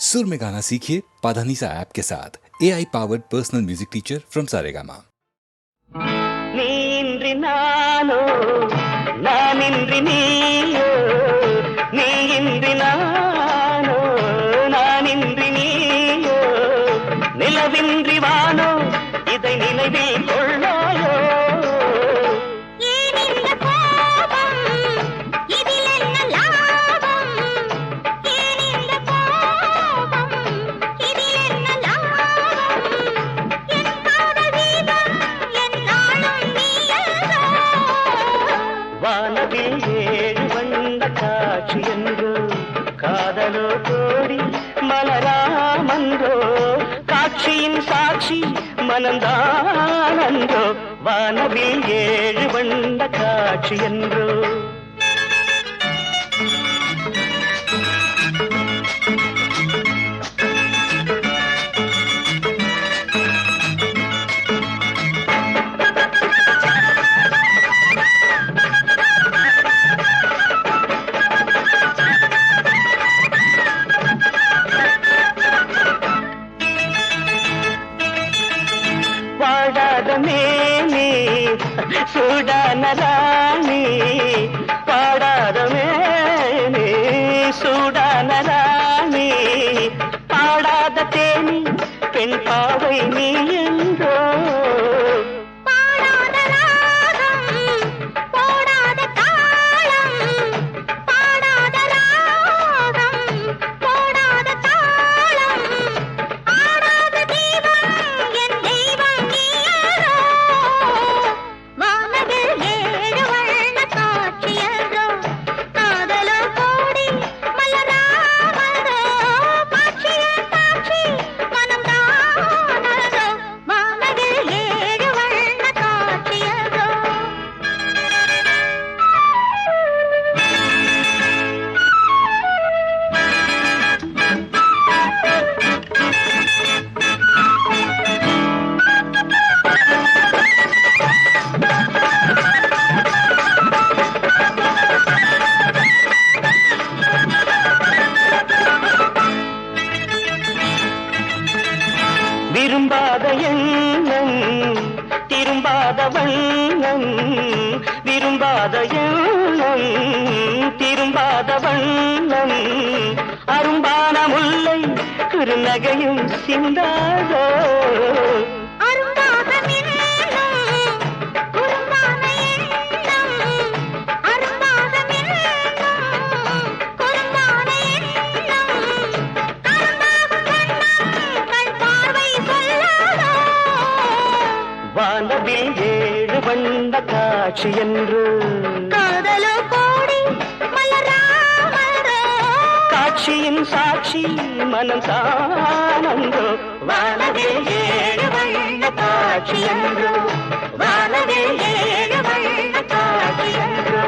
सुर में गाना सीखिए पाधानीसा ऐप के साथ AI powered personal music teacher from Saregama. நீன்றி நானோ நானின்றி நீயோ நீயின்றி நானோ நானின்றி நீயோ நிலவின்றி வானோ இதை நினைவில் கொள்ளாயோ வானவில் ஏழு வண்ண காட்சி என்றோ காதலோ கோடி மலராமன்றோ காட்சியின் சாட்சி மனந்தான் அன்றோ வானவில் ஏழு வண்ண காட்சி என்றோ பாடாதமேனே சூடான ராணி பாடாதமேனே சூடான ராணி பாடாத தேனி பெண் பாவை நீ என்றோ விரும்பாத எண்ணம் திரும்பாத வண்ணம் விரும்பாத எண்ணம் திரும்பாத வண்ணம் அரும்பான முல்லை குறுநகையும் சிந்தாதோ வானவில் ஏழு வண்ண காட்சி என்று காதலோ கோடி மலராமன்றோ காட்சியின் சாட்சி மனம் தானந்தோ வானவில் ஏழு வண்ண காட்சி என்று வானவில் ஏழு வண்ண காட்சி என்று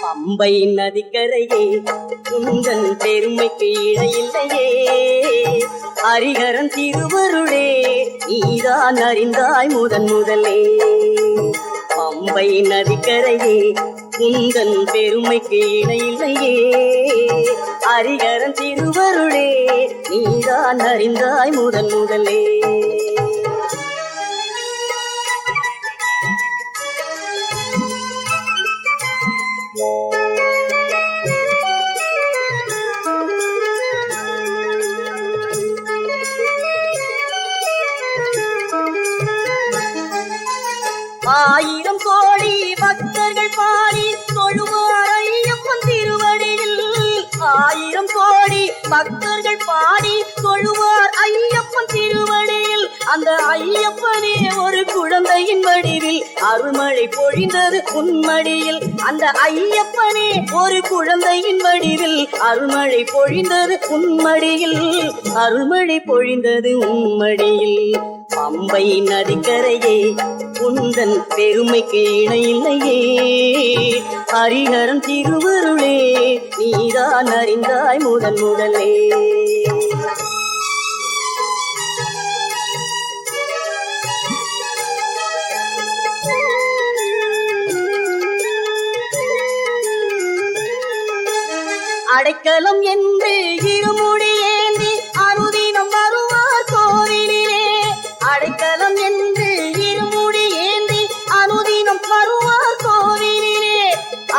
பம்பை நதிக்கரையே உந்தன் பெருமைக்கு இடையில்லையே ஹரிஹரன் திருவருளே நீதான் அறிந்தாய் முதலே பம்பை நதிக்கரையே உந்தன் பெருமைக்கு இடையில்லையே ஹரிஹரன் திருவருளே நீதான் அறிந்தாய் முதலே ஆயிரம் கோடி பக்தர்கள் பாடி தொழுவார் ஐயப்பன் திருவடியில் ஆயிரம் கோடி பக்தர்கள் பாடி தொழுவார் ஐயப்பன் திருவடியில் அந்த ஐயப்பனே ஒரு குழந்தையின் வடிவில் அருள்மழை பொழிந்தது உன்மடியில் அந்த ஐயப்பனே ஒரு குழந்தையின் வடிவில் அருள்மழை பொழிந்தது உன்மடியில் அருள்மழை பொழிந்தது உன்மடியில் பம்பை நதிக்கரையே உந்தன் பெருமைக்கு இணையில்லையே. ஹரிஹரன் திருவருளே நீதான் அறிந்தாய் முதன் முதலே. அடைக்கலம் என்று இருமுடி ஏந்தி அனுதினம் வருவார் கோவிலிலே. அடைக்கலம் என்று இருமுடி ஏந்தி அனுதினம் வருவார் கோவிலிலே.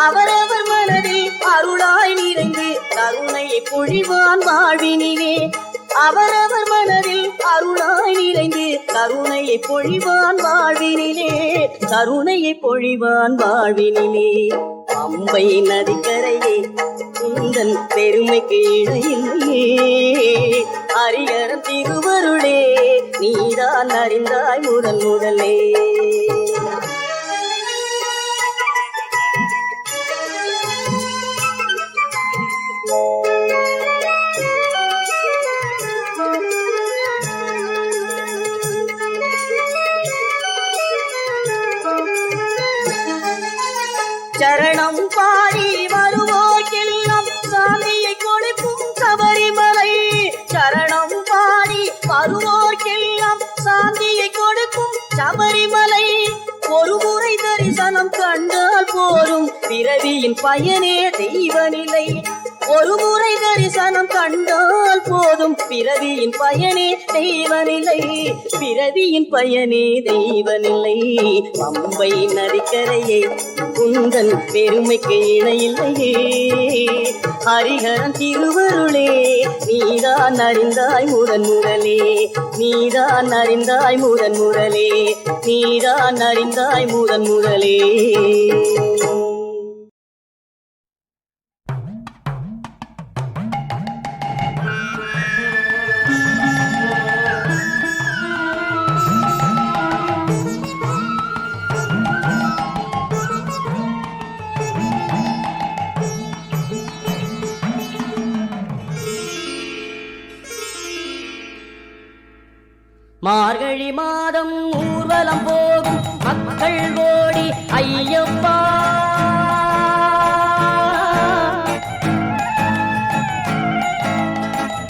அவரவர் மனதில் அருளாய் நிறைந்து கருணையை பொழிவான் வாழ்வினிலே. அவரவர் மனதில் அருளாய் நிறைந்து கருணையை பொழிவான் வாழ்வினிலே. கருணையை பொழிவான் வாழ்வினிலே. பம்பை நதிக்கரையே உந்தன் பெருமைக்கு இணையில்லையே. ஹரிஹரன் திருவருளே நீதான் அறிந்தாய் முதன் முதலே. சரணம் பாடி வருவோர்க்கெல்லாம் சாமியை கொடுக்கும் சபரிமலை. சரணம் பாடி வருவோர்க்கெல்லாம் சாந்தியை கொடுக்கும் சபரிமலை. ஒரு முறை தரிசனம் கண்டால் போரும் பிறவியின் பயனே தெய்வநிலை. ஒரு முறை தரிசனம் கண்டால் போதும் பிறவியின் பயனே தெய்வநிலை. பிறவியின் பயனே தெய்வநிலை. பம்பை நதிக்கரையே உந்தன் பெருமைக்கு இணையில்லையே. ஹரிஹரன் திருவருளே நீதான் அறிந்தாய் முதன் முதலே. நீதான் அறிந்தாய் முதன் முதலே. நீதான் அறிந்தாய் முதன் முதலே. மார்கழி மாதம் ஊர்வலம் போகும் மக்கள் ஓடி ஐயப்பா.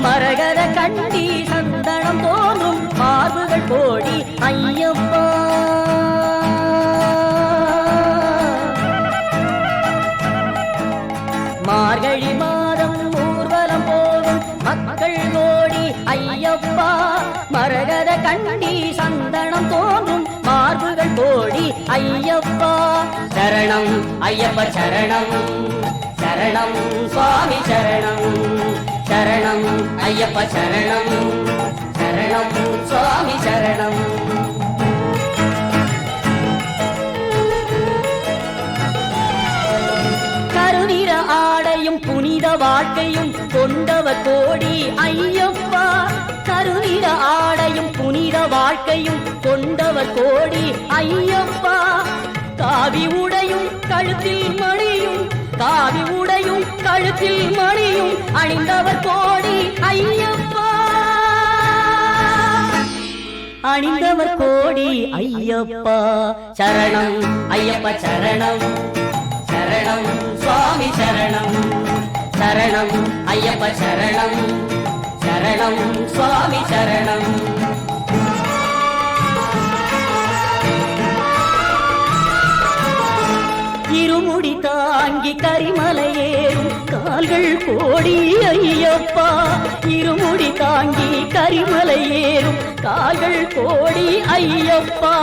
மரகத கண்டி சந்தனம் தோன்றும் மார்புகள் கோடி ஐயப்பா. மார்கழி மாதம் ஊர்வலம் போகும் மக்கள் ஓடி ஐயப்பா. மரகத கண்டி சந்தனம் தோன்றும் மார்புகள் கோடி ஐயப்பா. சரணம் ஐயப்ப சரணம். சரணம் சுவாமி சரணம். சரணம் ஐயப்ப சரணம். சரணம் சுவாமி சரணம். கருநிற ஆடையும் புனித வாழ்க்கையும் கொண்டவர் கோடி ஐயப்பா. கருநிற ஆடையும் புனித வாழ்க்கையும் கொண்டவர் கோடி ஐயப்பா. காவி உடையும் கழுத்தில் மணியும் காவி உடையும் கழுத்தில் மணியும் அணிந்தவர் கோடி ஐயப்பா. அணிந்தவர் கோடி ஐயப்பா. சரணம் ஐயப்ப சரணம். சரணம் சுவாமி சரணம். சரணம் ஐயப்ப சரணம். சரணம் சுவாமி சரணம். இருமுடி தாங்கி கரிமலையேறும் கால்கள் கோடி ஐயப்பா. இருமுடி தாங்கி கரிமலையேறும் கால்கள் கோடி ஐயப்பா.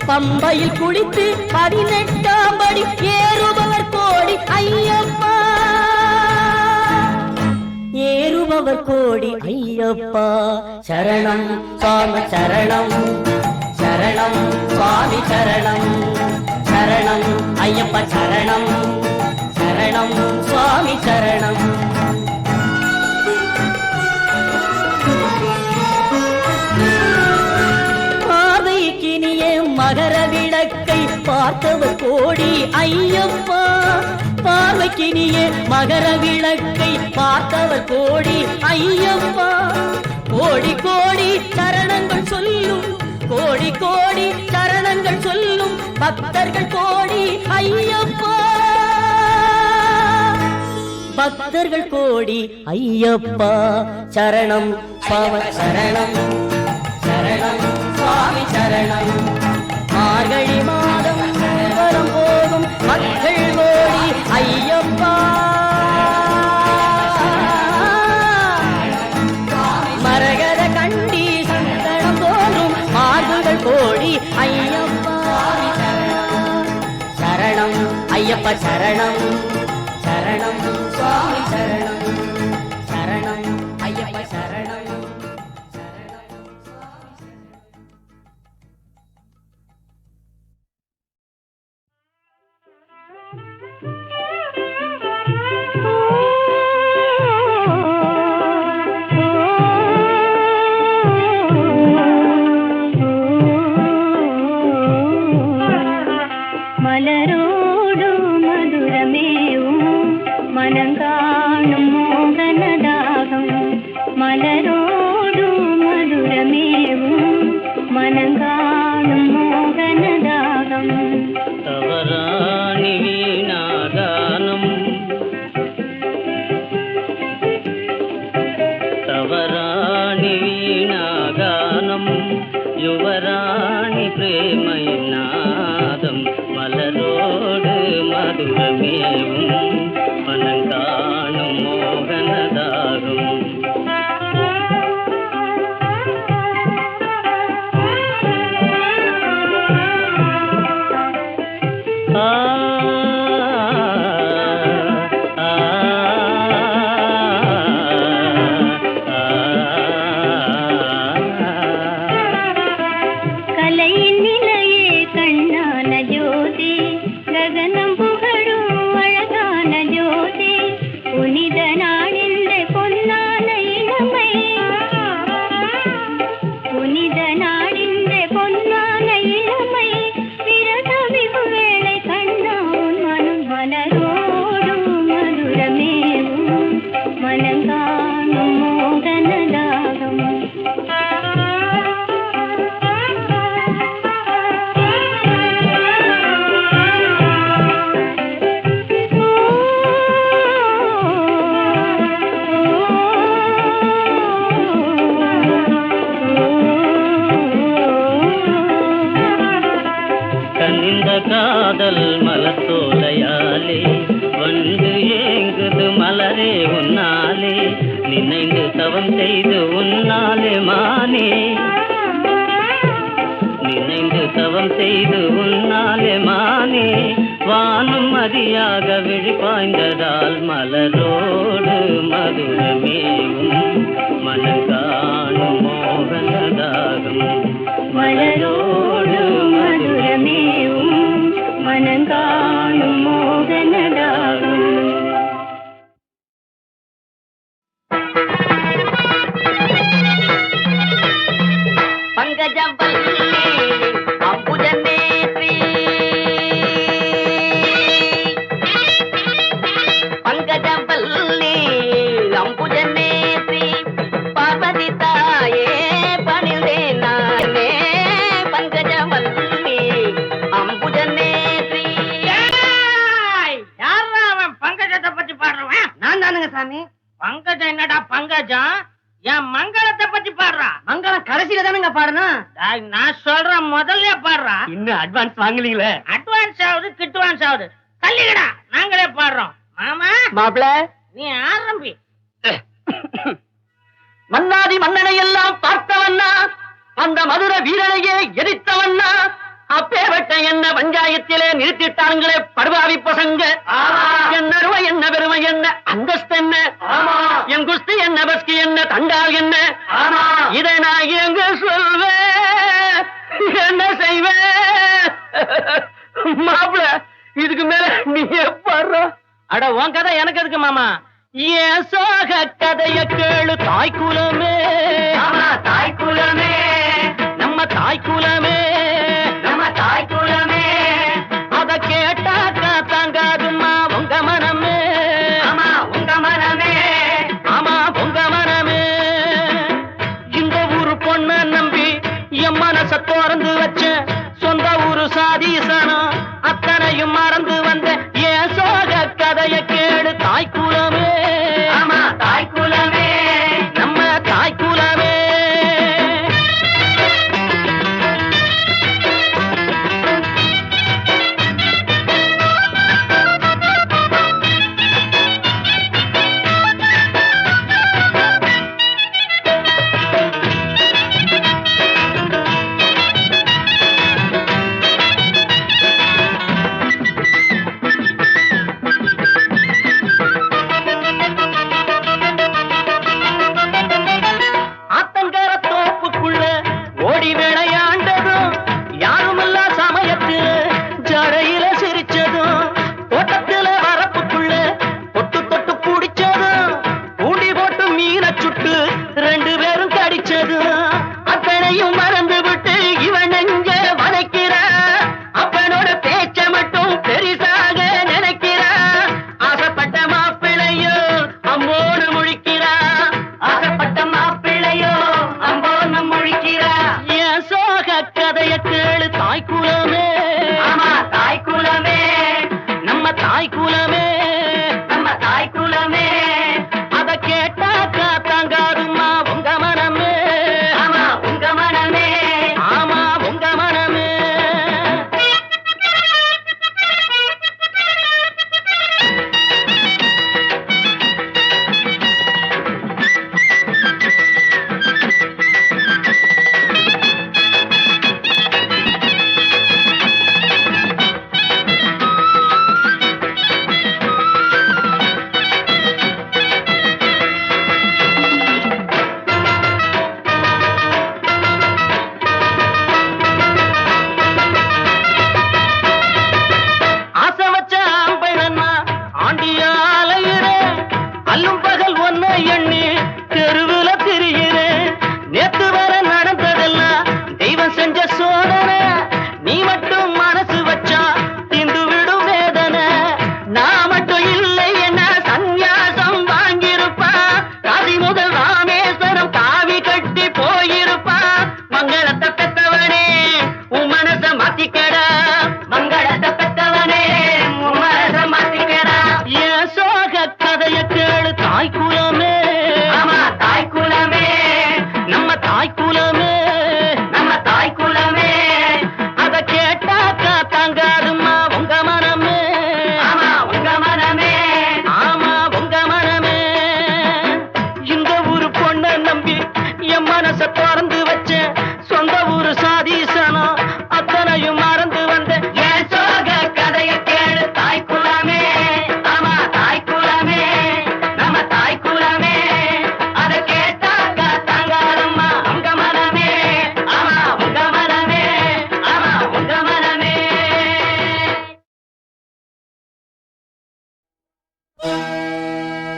பம்பையில் குளித்து 18ஆம் படி ஏறுபவர் கோடி ஐயப்பா. ஏறுபவர் கோடி ஐயப்பா. சரணம் சுவாமி சரணம். சரணம் சுவாமி சரணம். சரணம் ஐயப்ப சரணம். சரணம் சுவாமி சரணம். பார்வைக்கினிய மகர விளக்கை பார்த்தவர் கோடி ஐயப்பா. பார்வைக்கினிய மகர விளக்கை பார்த்தவர் கோடி ஐயப்பா. கோடி கோடி சரணங்கள் சொல்லும் கோடி கோடி சரணங்கள் சொல்லும் பக்தர்கள் கோடி ஐயப்பா. பக்தர்கள் கோடி ஐயப்பா சரணம் பவ சரணம் சரணம் சுவாமி சரணம். மார்கழி மாதம் வரம் போகும் மக்கள் கோடி ஐயப்பா. மரகத கண்டி சந்தனம் தோன்றும் மார்புகள் கோடி ஐயப்பா. சரணம் ஐயப்ப சரணம் சரணம் சுவாமி சரணம் சரணம் ஐயப்ப சரணம். மலரோடு மதுரமேவும் மனங்காணும் மோகனதாகம். மலரோடு மதுரமேவும் மனங்காணும் மோகனதாகம். தவறாணி நாகானம் தவறாணி நாகானம் யுவராணி பிரேமை நாதம். மலரோடு மதுரமேவும் மனங்காணும் மோகனதாகும். கலையின் நிலையே கண்ணான ஜோதி, ககனம் புகழும் அழகான ஜோதி. புனித நாளிந்த பொன்னான இளமை, புனித நாளிந்த பொன்னான இளமை. விரதமிகு வேளை கண்ணான் மனம் மலரோடும் மதுரமேவும் மனங்காணும் மோகனதாகம். கனிந்த காதல் மலத்தோலையாலே வந்து ஏங்குது மலரே உன்னாலே. நினைந்து தவம் செய்து உன்னாலே மானே, நினைந்து தவம் செய்து உன்னாலே மானே. வானும் மதியாக விழிப்பாய்ந்ததால் மலரோடு மதுரமேவும் மனங்காணும் மோகனதாகும். மலரோடு மதுரமேவும் மனங்காணும் மோகனதாகும். பங்கஜவல்லி அம்புஜநேத்ரி, பங்கஜவல்லி அம்புஜநேத்ரி. பார்வதி தாயே பணிந்தேன் நானே. பங்கஜவல்லி அம்புஜநேத்ரி. யாரா அவன் பங்கஜத்தை பத்தி பாடுறவன்? நான் தானுங்க சாமி. பங்கஜம் என்னடா பங்கஜம்? என் மங்களத்தை பத்தி பாடுறா. மங்களம் கடைசியில தானுங்க பாடணும். நான் சொல்றேன் முதல்ல பாடுறா. இன்னும் அட்வான்ஸ் வாங்கலீங்களே. அட்வான்ஸ் ஆகுது கிட்வான்ஸ் ஆகுது. தள்ளிக்கடா, நாங்களே பாடுறோம். மாமா மாப்பிள நீ ஆரம்பி. மன்னாதி மன்னனை எல்லாம் பார்த்தவண்ணா, அந்த மதுர வீரனையே எரித்தவண்ணா. அப்பேவட்ட என்ன பஞ்சாயத்திலே நிறுத்திட்டாங்களே படுபாவி பசங்க. என்ன அருமை என்ன பெருமை என்ன அந்தஸ்து என்ன, என் குஸ்தி என்ன பஸ்கி என்ன தண்டால் என்ன, இதை நான் எங்க சொல்வேன் என்ன செய்வேன்? மாப்பிள இதுக்கு மேல நீ பாடுற. அட உன் கதை எனக்கு எதுக்கு மாமா? ஏன் சோக கதைய கேளு தாய்க்குலமே. தாய்க்குலமே நம்ம தாய்க்குலமே, நம்ம தாய்க்குலமே. அத கேட்டாக்கா தாங்காதுமா உங்க மனமே. ஆமா உங்க மனமே, ஆமா உங்க மனமே. இந்த ஊரு பொண்ண நம்பி என் மனச தோற நீ மட்டும் மனசு வச்சா தீந்து விடும் வேதனை. நான் மட்டும் இல்லை என்ன சந்நியாசம் வாங்கியிருப்பா. காசி முதல் ராமேஸ்வரம் காவி கட்டி போயிருப்பா. மங்களத்தை பெத்தவனே உன் மனச மாத்திக்கடா. மங்களத்தை பெத்தவனே உன் மனச மாத்திக்கடா. என் சோக கதைய கேளு தாய் குலமே. ஆமா தாய் குலமே, நம்ம தாய் குலமே, நம்ம தாய் குலமே. அத கேட்டாக்கா தாங்காதும்மா உங்க மனமே. ஆமா உங்க மனமே, ஆமா உங்க மனமே. இந்த ஊரு பொண்ண நம்பி என் மனச திறந்து வச்சேன். சொந்த ஊரு சாதீசனா அத்தனையும் மறந்து வந்தேன். என் சோக கதைய கேளு தாய் குலமே. ஆமா தாய் குலமே, நம்ம தாய் குலமே. அத கேட்டாக்கா தாங்காதும்மா உங்க மனமே. ஆமா உங்க மனமே, ஆமா உங்க மனமே.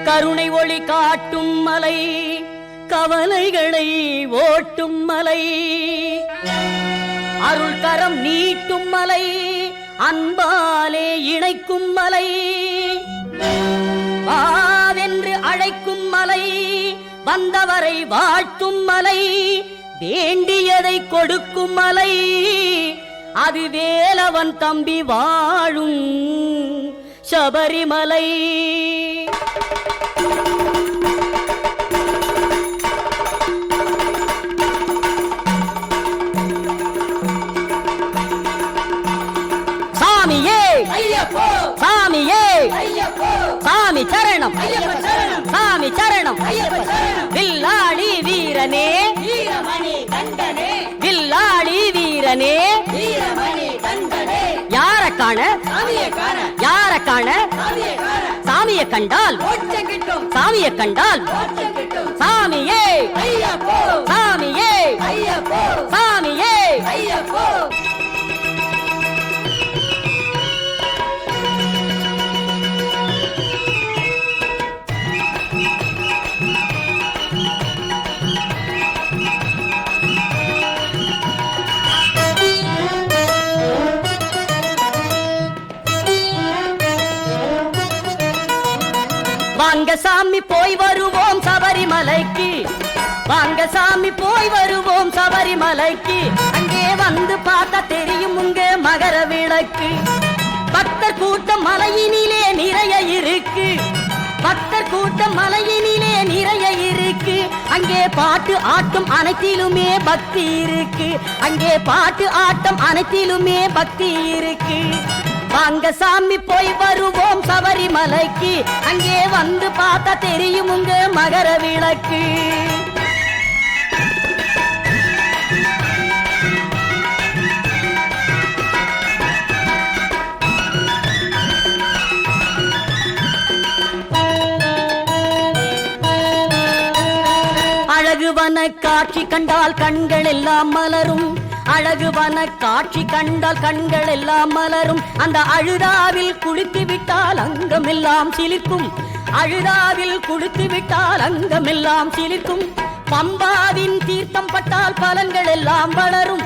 கருணை ஒளி காட்டும் மலை, கவலைகளை ஓட்டும் மலை, அருள் கரம் நீட்டும் மலை, அன்பாலே இணைக்கும் மலை, வாவென்று அழைக்கும் மலை, வந்தவரை வாழ்த்தும் மலை, வேண்டியதை கொடுக்கும் மலை, அது வேலவன் தம்பி வாழும் சபரிமலை. சாமியே ஐயப்போ, சாமியே ஐயப்போ, சாமி சரணம் ஐயப்ப சரணம், சாமி சரணம் ஐயப்ப சரணம். வில்லாளி வீரனே வீரமணி கண்டனே, வில்லாளி வீரனே வீரமணி கண்டனே. யார காண சாமியை காண, யார காண சாமியை காண. சாமியை கண்டால் மோட்சம் கிட்டும், சாமியை கண்டால் மோட்சம் கிட்டும். சாமியே ஐயப்போ, சாமியே ஐயப்போ, சாமியே ஐயப்போ. வாங்க சாமி போய் வருவோம் சபரிமலைக்கு, வாங்க சாமி போய் வருவோம் சபரிமலைக்கு. அங்கே வந்து பார்த்தா தெரியும் உங்க மகர விளக்கு. பக்தர் கூட்டம் மலையினிலே நிறைய இருக்கு, பக்தர் கூட்டம் மலையினிலே நிறைய இருக்கு. அங்கே பாட்டு ஆட்டம் அனைத்திலுமே பக்தி இருக்கு, அங்கே பாட்டு ஆட்டம் அனைத்திலுமே பக்தி இருக்கு. வாங்க சாமி போய் வருவோம் சபரிமலைக்கு, அங்கே வந்து பார்த்தா தெரியும் உங்க மகர விளக்கு. அழகுவன காட்சி கண்டால் கண்கள் எல்லாம் மலரும், அழகுவன காட்சி கண்டால் கண்கள் எல்லாம் மலரும். அந்த அழுதாவில் குளித்து விட்டால் அங்கமெல்லாம் சிலிர்க்கும், அழுதாவில் குளித்து விட்டால் அங்கமெல்லாம் சிலிர்க்கும். பம்பாவின் தீர்த்தம் பட்டால் பலன்கள் எல்லாம் வளரும்,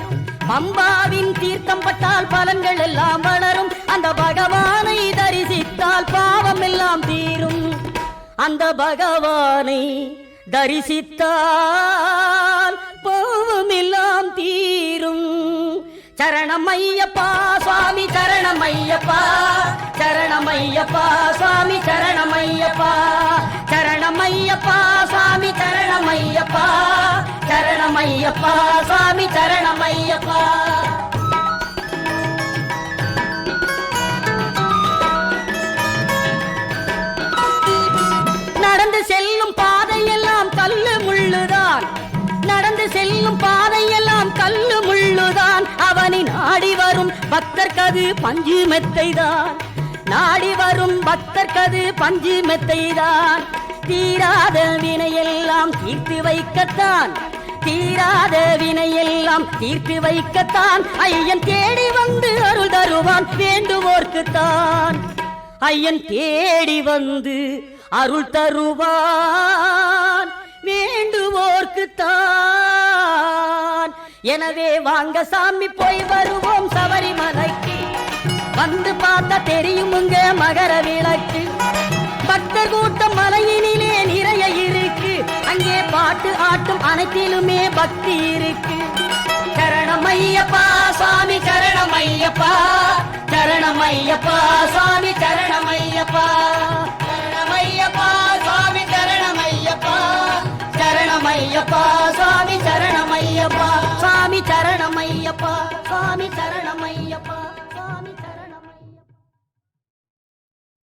பம்பாவின் தீர்த்தம் பட்டால் பலன்கள் எல்லாம் வளரும். அந்த பகவானை தரிசித்தால் பாவம் எல்லாம் தீரும், அந்த பகவானை தரிசித்தால் பாவம் எல்லாம் தீரும். சரணமையப்பா சுவாமி சரணமையப்பா, சரணமையப்பா சுவாமி சரணமையப்பா, சரணமையப்பா சுவாமி சரணமையப்பா, சரணமையப்பா சுவாமி சரணமையப்பா. நடந்து செல்லும் பாதையெல்லாம் கல்லு முள்ளுதான், நடந்து செல்லும் பாதையெல்லாம் கல்லு முள்ளுதான். அவனை நாடி வரும் பக்தர்கது பஞ்சு மெத்தைதான், நாடி வரும் பக்தர்கது பஞ்சு மெத்தைதான். தீராத வினையெல்லாம் தீர்த்து வைக்கத்தான், தீராத வினையெல்லாம் தீர்த்து வைக்கத்தான். ஐயன் தேடி வந்து அருள் தருவான் வேண்டுவோர்க்குத்தான், ஐயன் தேடி வந்து அருள் தருவான் வேண்டுவோர்க்குத்தான். எனவே வாங்க சாமி போய் வருவோம் சபரிமலைக்கு வந்து பார்த்தா தெரியுமுங்க மகர விளக்கு பக்தர் கூட்டம் மலையினிலே நிறைய இருக்கு அங்கே பாட்டு ஆட்டும் அனைத்திலுமே பக்தி இருக்கு சரணமையப்பா சுவாமி சரணமையப்பா சரணமையப்பா சுவாமி சரணமையப்பா